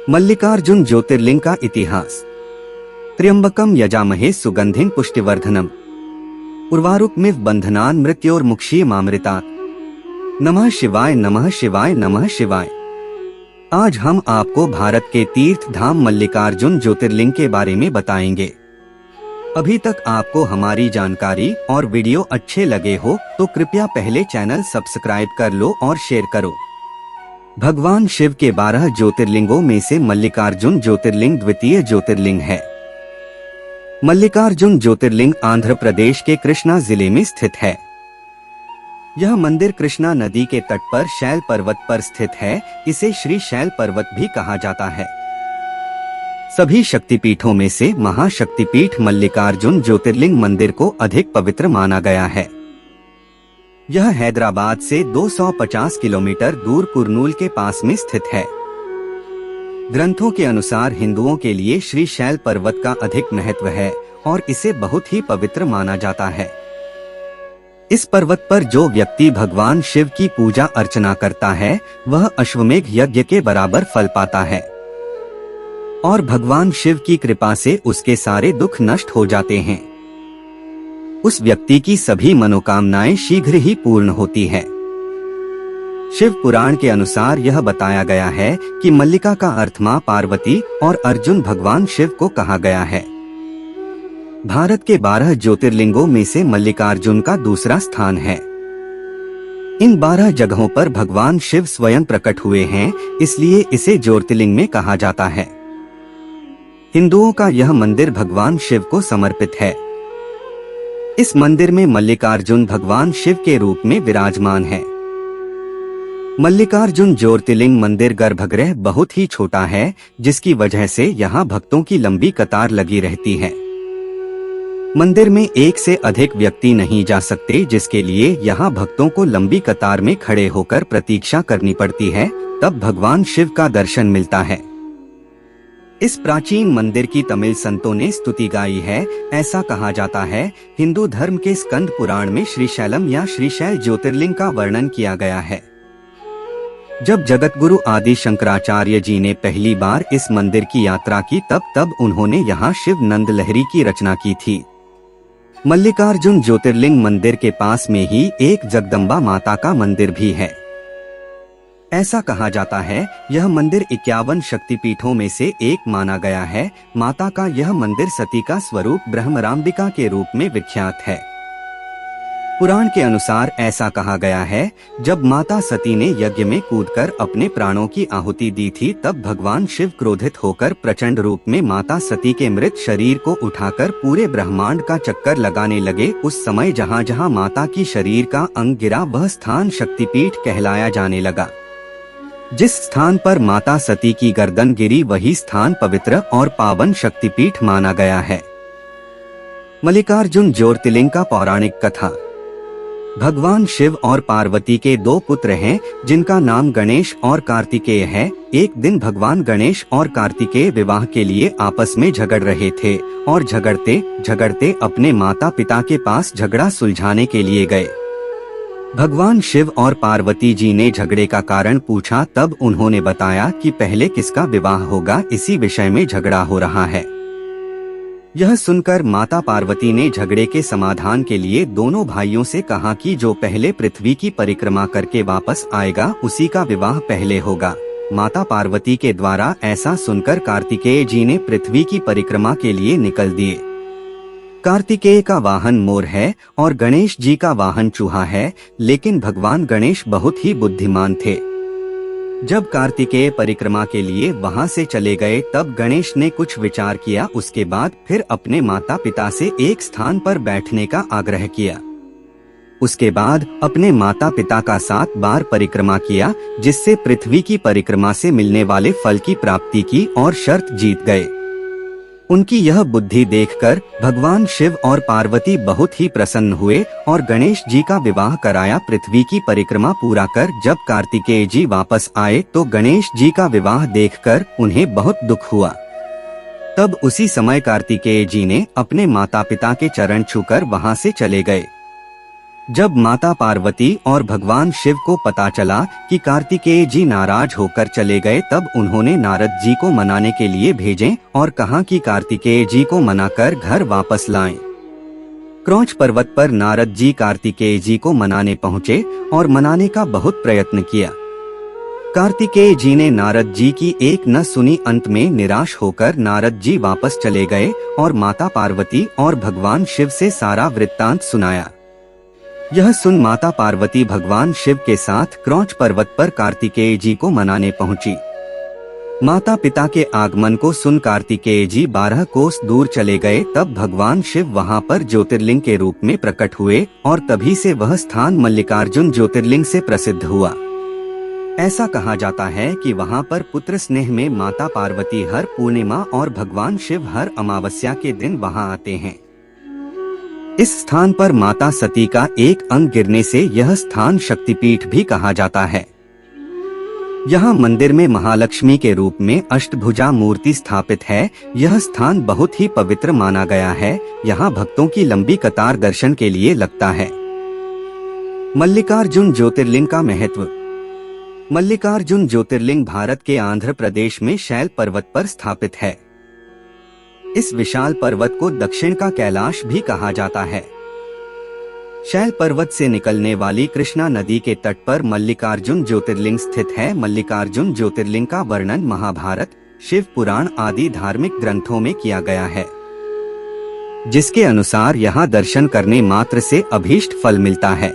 मल्लिकार्जुन ज्योतिर्लिंग का इतिहास। त्र्यंबकम यजामहे सुगंधिं पुष्टिवर्धनम उर्वारुकमिव बंधनान् मृत्योर्मुक्षीयमामृतात्। नमः शिवाय नमः शिवाय नमः शिवाय। आज हम आपको भारत के तीर्थ धाम मल्लिकार्जुन ज्योतिर्लिंग के बारे में बताएंगे। अभी तक आपको हमारी जानकारी और वीडियो अच्छे लगे हो तो कृपया पहले चैनल सब्सक्राइब कर लो और शेयर करो। भगवान शिव के 12 ज्योतिर्लिंगों में से मल्लिकार्जुन ज्योतिर्लिंग द्वितीय ज्योतिर्लिंग है। मल्लिकार्जुन ज्योतिर्लिंग आंध्र प्रदेश के कृष्णा जिले में स्थित है। यह मंदिर कृष्णा नदी के तट पर शैल पर्वत पर स्थित है। इसे श्री शैल पर्वत भी कहा जाता है। सभी शक्तिपीठों में से महाशक्तिपीठ मल्लिकार्जुन ज्योतिर्लिंग मंदिर को अधिक पवित्र माना गया है। यह हैदराबाद से 250 किलोमीटर दूर कुरनूल के पास में स्थित है। ग्रंथों के अनुसार हिंदुओं के लिए श्री शैल पर्वत का अधिक महत्व है और इसे बहुत ही पवित्र माना जाता है। इस पर्वत पर जो व्यक्ति भगवान शिव की पूजा अर्चना करता है वह अश्वमेघ यज्ञ के बराबर फल पाता है और भगवान शिव की कृपा से उसके सारे दुख नष्ट हो जाते हैं। उस व्यक्ति की सभी मनोकामनाएं शीघ्र ही पूर्ण होती है। शिव पुराण के अनुसार यह बताया गया है कि मल्लिका का अर्थ मां पार्वती और अर्जुन भगवान शिव को कहा गया है। भारत के 12 ज्योतिर्लिंगों में से मल्लिकार्जुन का दूसरा स्थान है। इन 12 जगहों पर भगवान शिव स्वयं प्रकट हुए हैं, इसलिए इसे ज्योतिर्लिंग में कहा जाता है। हिंदुओं का यह मंदिर भगवान शिव को समर्पित है। इस मंदिर में मल्लिकार्जुन भगवान शिव के रूप में विराजमान है। मल्लिकार्जुन ज्योतिर्लिंग मंदिर गर्भगृह बहुत ही छोटा है, जिसकी वजह से यहाँ भक्तों की लंबी कतार लगी रहती है। मंदिर में एक से अधिक व्यक्ति नहीं जा सकते, जिसके लिए यहाँ भक्तों को लंबी कतार में खड़े होकर प्रतीक्षा करनी पड़ती है, तब भगवान शिव का दर्शन मिलता है। इस प्राचीन मंदिर की तमिल संतों ने स्तुति गाई है। ऐसा कहा जाता है, हिंदू धर्म के स्कंद पुराण में श्रीशैलम या श्रीशैल ज्योतिर्लिंग का वर्णन किया गया है। जब जगतगुरु आदि शंकराचार्य जी ने पहली बार इस मंदिर की यात्रा की तब उन्होंने यहाँ शिव नंद लहरी की रचना की थी। मल्लिकार्जुन ज्योतिर्लिंग मंदिर के पास में ही एक जगदम्बा माता का मंदिर भी है। ऐसा कहा जाता है, यह मंदिर 51 शक्तिपीठों में से एक माना गया है। माता का यह मंदिर सती का स्वरूप ब्रह्मराम्बिका के रूप में विख्यात है। पुराण के अनुसार ऐसा कहा गया है, जब माता सती ने यज्ञ में कूदकर अपने प्राणों की आहुति दी थी तब भगवान शिव क्रोधित होकर प्रचंड रूप में माता सती के मृत शरीर को उठाकर पूरे ब्रह्मांड का चक्कर लगाने लगे। उस समय जहाँ जहाँ माता की शरीर का अंग गिरा वह स्थान शक्तिपीठ कहलाया जाने लगा। जिस स्थान पर माता सती की गर्दन गिरी वही स्थान पवित्र और पावन शक्तिपीठ माना गया है। मल्लिकार्जुन ज्योतिर्लिंग का पौराणिक कथा। भगवान शिव और पार्वती के 2 पुत्र हैं, जिनका नाम गणेश और कार्तिकेय है। एक दिन भगवान गणेश और कार्तिकेय विवाह के लिए आपस में झगड़ रहे थे और झगड़ते झगड़ते अपने माता पिता के पास झगड़ा सुलझाने के लिए गए। भगवान शिव और पार्वती जी ने झगड़े का कारण पूछा, तब उन्होंने बताया कि पहले किसका विवाह होगा, इसी विषय में झगड़ा हो रहा है। यह सुनकर माता पार्वती ने झगड़े के समाधान के लिए दोनों भाइयों से कहा कि जो पहले पृथ्वी की परिक्रमा करके वापस आएगा उसी का विवाह पहले होगा। माता पार्वती के द्वारा ऐसा सुनकर कार्तिकेय जी ने पृथ्वी की परिक्रमा के लिए निकल दिए। कार्तिकेय का वाहन मोर है और गणेश जी का वाहन चूहा है, लेकिन भगवान गणेश बहुत ही बुद्धिमान थे। जब कार्तिकेय परिक्रमा के लिए वहां से चले गए तब गणेश ने कुछ विचार किया। उसके बाद फिर अपने माता पिता से एक स्थान पर बैठने का आग्रह किया। उसके बाद अपने माता पिता का 7 बार परिक्रमा किया, जिससे पृथ्वी की परिक्रमा से मिलने वाले फल की प्राप्ति की और शर्त जीत गए। उनकी यह बुद्धि देखकर भगवान शिव और पार्वती बहुत ही प्रसन्न हुए और गणेश जी का विवाह कराया। पृथ्वी की परिक्रमा पूरा कर जब कार्तिकेय जी वापस आए तो गणेश जी का विवाह देखकर उन्हें बहुत दुख हुआ। तब उसी समय कार्तिकेय जी ने अपने माता पिता के चरण छूकर वहां से चले गए। जब माता पार्वती और भगवान शिव को पता चला कि कार्तिकेय जी नाराज होकर चले गए, तब उन्होंने नारद जी को मनाने के लिए भेजे और कहा कि कार्तिकेय जी को मनाकर घर वापस लाएं। क्रौंच पर्वत पर नारद जी कार्तिकेय जी को मनाने पहुँचे और मनाने का बहुत प्रयत्न किया। कार्तिकेय जी ने नारद जी की एक न सुनी। अंत में निराश होकर नारद जी वापस चले गए और माता पार्वती और भगवान शिव से सारा वृत्तांत सुनाया। यह सुन माता पार्वती भगवान शिव के साथ क्रौंच पर्वत पर कार्तिकेय जी को मनाने पहुंची। माता पिता के आगमन को सुन कार्तिकेय जी 12 कोस दूर चले गए। तब भगवान शिव वहां पर ज्योतिर्लिंग के रूप में प्रकट हुए और तभी से वह स्थान मल्लिकार्जुन ज्योतिर्लिंग से प्रसिद्ध हुआ। ऐसा कहा जाता है कि वहां पर पुत्र स्नेह में माता पार्वती हर पूर्णिमा और भगवान शिव हर अमावस्या के दिन वहां आते हैं। इस स्थान पर माता सती का एक अंग गिरने से यह स्थान शक्तिपीठ भी कहा जाता है। यहाँ मंदिर में महालक्ष्मी के रूप में अष्टभुजा मूर्ति स्थापित है। यह स्थान बहुत ही पवित्र माना गया है। यहाँ भक्तों की लंबी कतार दर्शन के लिए लगता है। मल्लिकार्जुन ज्योतिर्लिंग का महत्व। मल्लिकार्जुन ज्योतिर्लिंग भारत के आंध्र प्रदेश में शैल पर्वत पर स्थित है। इस विशाल पर्वत को दक्षिण का कैलाश भी कहा जाता है। शैल पर्वत से निकलने वाली कृष्णा नदी के तट पर मल्लिकार्जुन ज्योतिर्लिंग स्थित है। मल्लिकार्जुन ज्योतिर्लिंग का वर्णन महाभारत, शिव पुराण आदि धार्मिक ग्रंथों में किया गया है, जिसके अनुसार यहाँ दर्शन करने मात्र से अभीष्ट फल मिलता है।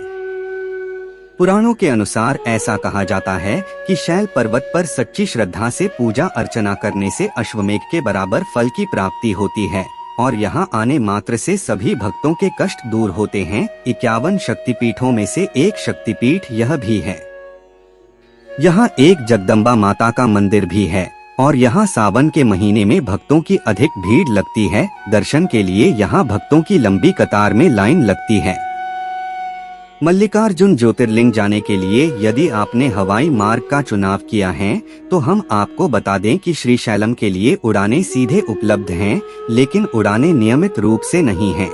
पुराणों के अनुसार ऐसा कहा जाता है कि शैल पर्वत पर सच्ची श्रद्धा से पूजा अर्चना करने से अश्वमेघ के बराबर फल की प्राप्ति होती है और यहाँ आने मात्र से सभी भक्तों के कष्ट दूर होते हैं। 51 शक्तिपीठों में से एक शक्तिपीठ यह भी है। यहाँ एक जगदम्बा माता का मंदिर भी है और यहाँ सावन के महीने में भक्तों की अधिक भीड़ लगती है। दर्शन के लिए यहाँ भक्तों की लंबी कतार में लाइन लगती है। मल्लिकार्जुन ज्योतिर्लिंग जाने के लिए यदि आपने हवाई मार्ग का चुनाव किया है तो हम आपको बता दें कि श्रीशैलम के लिए उड़ानें सीधे उपलब्ध हैं, लेकिन उड़ानें नियमित रूप से नहीं हैं।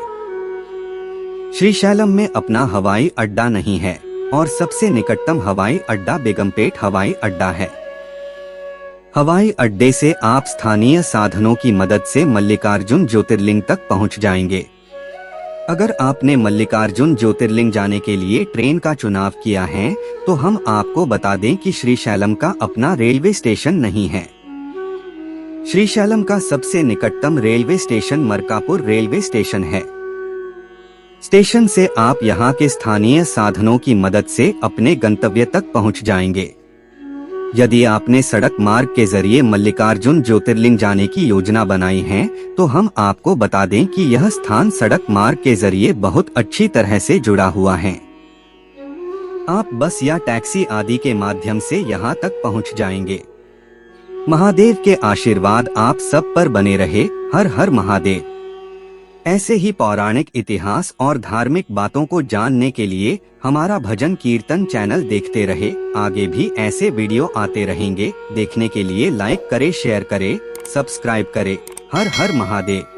श्रीशैलम में अपना हवाई अड्डा नहीं है और सबसे निकटतम हवाई अड्डा बेगमपेट हवाई अड्डा है। हवाई अड्डे से आप स्थानीय साधनों की मदद से मल्लिकार्जुन ज्योतिर्लिंग तक पहुंच जाएंगे। अगर आपने मल्लिकार्जुन ज्योतिर्लिंग जाने के लिए ट्रेन का चुनाव किया है तो हम आपको बता दें कि श्रीशैलम का अपना रेलवे स्टेशन नहीं है। श्रीशैलम का सबसे निकटतम railway station Markapur railway station है। स्टेशन से आप यहां के स्थानीय साधनों की मदद से अपने गंतव्य तक पहुंच जाएंगे। यदि आपने सड़क मार्ग के जरिए मल्लिकार्जुन ज्योतिर्लिंग जाने की योजना बनाई है तो हम आपको बता दें कि यह स्थान सड़क मार्ग के जरिए बहुत अच्छी तरह से जुड़ा हुआ है। आप बस या टैक्सी आदि के माध्यम से यहां तक पहुंच जाएंगे। महादेव के आशीर्वाद आप सब पर बने रहे। हर हर महादेव। ऐसे ही पौराणिक इतिहास और धार्मिक बातों को जानने के लिए हमारा भजन कीर्तन चैनल देखते रहे। आगे भी ऐसे वीडियो आते रहेंगे। देखने के लिए लाइक करें, शेयर करें, सब्सक्राइब करें। हर हर महादेव।